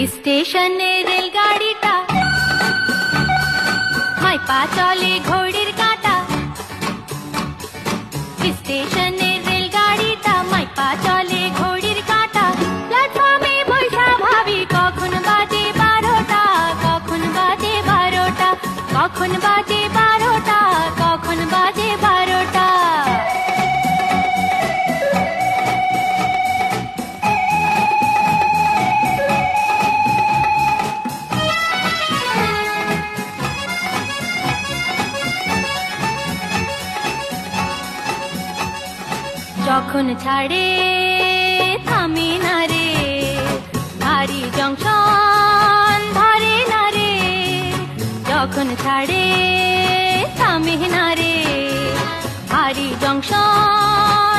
স্টেশনে রেলগাড়িটা, মাই পা চলে ঘড়ির কাঁটা। স্টেশনে রেলগাড়িটা, মাই পা চলে ঘড়ির কাঁটা। প্ল্যাটফর্মে বৈশা ভাবি কখন বাজে 12টা, কখন বাজে 12টা, কখন বাজে 12টা, কখন বাজে 12টা। যখন ছাড়ে থামে না রে, ভারী জংশন ধরে না রে। যখন ছাড়ে থামে না রে, ভারী জংশন